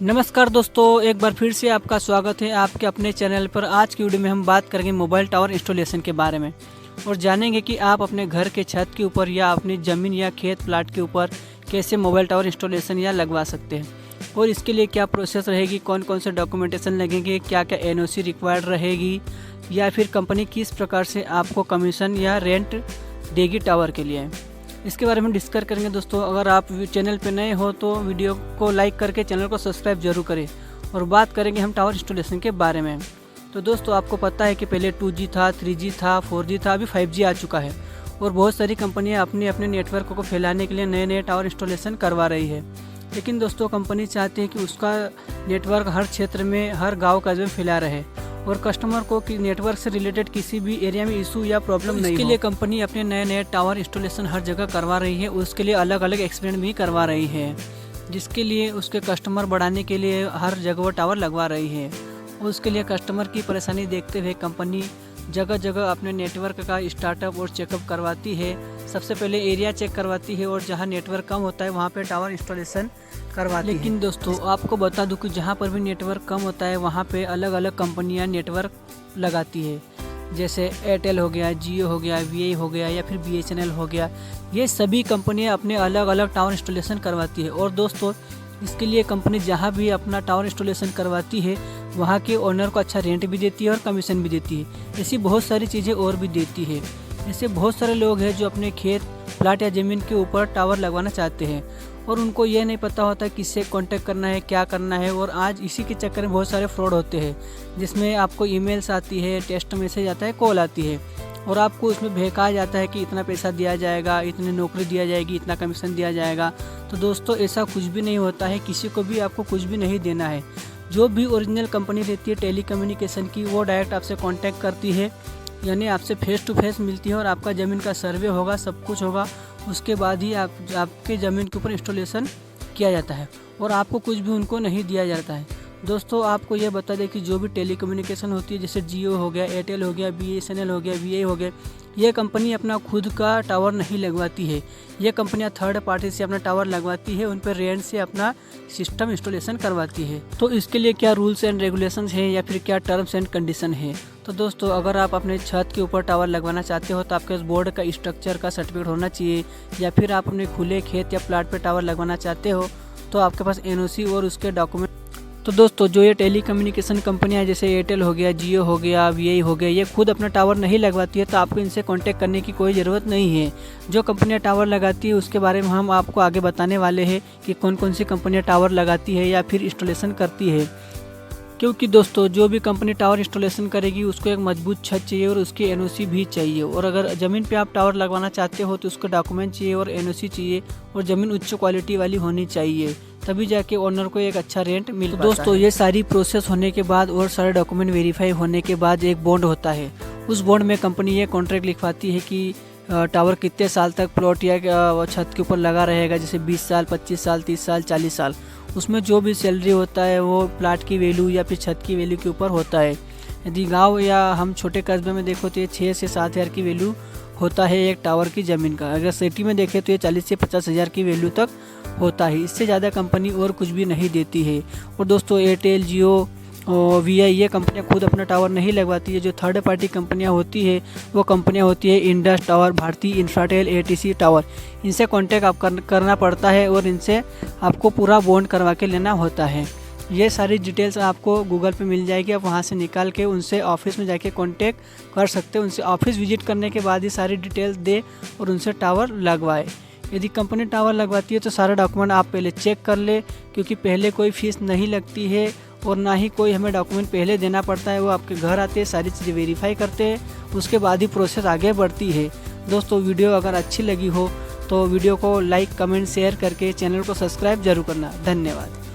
नमस्कार दोस्तों, एक बार फिर से आपका स्वागत है आपके अपने चैनल पर। आज की वीडियो में हम बात करेंगे मोबाइल टावर इंस्टॉलेशन के बारे में और जानेंगे कि आप अपने घर के छत के ऊपर या अपनी ज़मीन या खेत प्लाट के ऊपर कैसे मोबाइल टावर इंस्टॉलेशन या लगवा सकते हैं और इसके लिए क्या प्रोसेस रहेगी, कौन कौन से डॉक्यूमेंटेशन लगेंगे, क्या क्या एनओसी रिक्वायर्ड रहेगी या फिर कंपनी किस प्रकार से आपको कमीशन या रेंट देगी टावर के लिए। इसके बारे में डिस्कस करेंगे दोस्तों। अगर आप चैनल पे नए हो तो वीडियो को लाइक करके चैनल को सब्सक्राइब जरूर करें और बात करेंगे हम टावर इंस्टॉलेशन के बारे में। तो दोस्तों, आपको पता है कि पहले 2G था, 3G था, 4G था, अभी 5G आ चुका है और बहुत सारी कंपनियां अपने अपने नेटवर्क को फैलाने के लिए नए नए टावर इंस्टॉलेशन करवा रही है। लेकिन दोस्तों, कंपनी चाहती है कि उसका नेटवर्क हर क्षेत्र में, हर गाँव का जो फैला रहे और कस्टमर को कि नेटवर्क से रिलेटेड किसी भी एरिया में इशू या प्रॉब्लम नहीं हो। इसके लिए कंपनी अपने नए नए टावर इंस्टॉलेशन हर जगह करवा रही है। उसके लिए अलग अलग एक्सपेरिमेंट भी करवा रही है, जिसके लिए उसके कस्टमर बढ़ाने के लिए हर जगह वो टावर लगवा रही है। उसके लिए कस्टमर की परेशानी देखते हुए कंपनी जगह जगह अपने नेटवर्क का स्टार्टअप और चेकअप करवाती है। सबसे पहले एरिया चेक करवाती है और जहां नेटवर्क कम होता है वहां पे टावर इंस्टॉलेशन करवाती है। लेकिन दोस्तों, आपको बता दूं कि जहां पर भी नेटवर्क कम होता है वहां पे अलग अलग कंपनियां नेटवर्क लगाती है, जैसे एयरटेल हो गया, जियो हो गया, वी हो गया या फिर BSNL हो गया। ये सभी कंपनियाँ अपने अलग अलग टावर इंस्टॉलेशन करवाती है और दोस्तों, इसके लिए कंपनी जहाँ भी अपना टावर इंस्टॉलेशन करवाती है वहाँ के ओनर को अच्छा रेंट भी देती है और कमीशन भी देती है। ऐसी बहुत सारी चीज़ें और भी देती है। ऐसे बहुत सारे लोग हैं जो अपने खेत, प्लाट या ज़मीन के ऊपर टावर लगवाना चाहते हैं और उनको ये नहीं पता होता किससे कांटेक्ट करना है, क्या करना है। और आज इसी के चक्कर में बहुत सारे फ्रॉड होते हैं, जिसमें आपको ईमेल्स आती है, टेक्स्ट मैसेज आता है, कॉल आती है और आपको उसमें बहकाया जाता है कि इतना पैसा दिया जाएगा, इतनी नौकरी दिया जाएगी, इतना कमीशन दिया जाएगा। तो दोस्तों, ऐसा कुछ भी नहीं होता है, किसी को भी आपको कुछ भी नहीं देना है। जो भी ओरिजिनल कंपनी रहती है टेली कम्युनिकेशन की, वो डायरेक्ट आपसे कांटेक्ट करती है, यानी आपसे फेस टू फेस मिलती है और आपका ज़मीन का सर्वे होगा, सब कुछ होगा। उसके बाद ही आपके ज़मीन के ऊपर इंस्टॉलेशन किया जाता है और आपको कुछ भी उनको नहीं दिया जाता है। दोस्तों, आपको ये बता दें कि जो भी टेली कम्युनिकेशन होती है, जैसे जियो हो गया, एयरटेल हो गया, BSNL हो गया, VI हो गया, ये कंपनी अपना खुद का टावर नहीं लगवाती है। ये कंपनियां थर्ड पार्टी से अपना टावर लगवाती है, उन पर रेंट से अपना सिस्टम इंस्टॉलेशन करवाती है। तो इसके लिए क्या रूल्स एंड रेगुलेशंस हैं या फिर क्या टर्म्स एंड कंडीशन है। तो दोस्तों, अगर आप अपने छत के ऊपर टावर लगवाना चाहते हो तो आपके पास बोर्ड का स्ट्रक्चर का सर्टिफिकेट होना चाहिए, या फिर आप अपने खुले खेत या प्लाट पर टावर लगवाना चाहते हो तो आपके पास NOC और उसके डॉक्यूमेंट। तो दोस्तों, जो ये टेली कम्युनिकेशन कंपनियां जैसे एयरटेल हो गया, जियो हो गया, VI हो गया, ये खुद अपना टावर नहीं लगवाती है, तो आपको इनसे कांटेक्ट करने की कोई ज़रूरत नहीं है। जो कंपनियां टावर लगाती है उसके बारे में हम आपको आगे बताने वाले हैं कि कौन कौन सी कंपनियां टावर लगाती है या फिर इंस्टॉलेशन करती है। क्योंकि दोस्तों, जो भी कंपनी टावर इंस्टॉलेशन करेगी उसको एक मजबूत छत चाहिए और उसकी NOC भी चाहिए। और अगर ज़मीन पे आप टावर लगवाना चाहते हो तो उसका डॉक्यूमेंट चाहिए और NOC चाहिए और ज़मीन उच्च क्वालिटी वाली होनी चाहिए, तभी जाके ओनर को एक अच्छा रेंट मिल पाता है। दोस्तों, ये सारी प्रोसेस होने के बाद और सारे डॉक्यूमेंट वेरीफाई होने के बाद एक बॉन्ड होता है। उस बॉन्ड में कंपनी ये कॉन्ट्रैक्ट लिखवाती है कि टावर कितने साल तक प्लॉट या छत के ऊपर लगा रहेगा, जैसे 20 साल, 25 साल, 30 साल, 40 साल। उसमें जो भी सैलरी होता है वो प्लाट की वैल्यू या फिर छत की वैल्यू के ऊपर होता है। यदि गांव या हम छोटे कस्बे में देखो तो ये 6 से 7 हज़ार की वैल्यू होता है एक टावर की ज़मीन का। अगर सिटी में देखें तो ये 40 से 50 हज़ार की वैल्यू तक होता है। इससे ज़्यादा कंपनी और कुछ भी नहीं देती है। और दोस्तों, एयरटेल, जियो और VI ये कंपनियां खुद अपना टावर नहीं लगवाती है। जो थर्ड पार्टी कंपनियां होती है वो कंपनियां होती है Indus tower, Bharti Infratel, ATC tower. इनसे कांटेक्ट आप करना पड़ता है और इनसे आपको पूरा बॉन्ड करवा के लेना होता है। ये सारी डिटेल्स आपको गूगल पे मिल जाएगी, आप वहाँ से निकाल के उनसे ऑफिस में जाके कांटेक्ट कर सकते हो। उनसे ऑफिस विजिट करने के बाद ही सारी डिटेल्स दे और उनसे टावर लगवाए। यदि कंपनी टावर लगवाती है तो सारे डॉक्यूमेंट आप पहले चेक कर ले, क्योंकि पहले कोई फ़ीस नहीं लगती है और ना ही कोई हमें डॉक्यूमेंट पहले देना पड़ता है। वो आपके घर आते हैं, सारी चीज़ें वेरीफाई करते हैं, उसके बाद ही प्रोसेस आगे बढ़ती है। दोस्तों, वीडियो अगर अच्छी लगी हो तो वीडियो को लाइक, कमेंट, शेयर करके चैनल को सब्सक्राइब जरूर करना। धन्यवाद।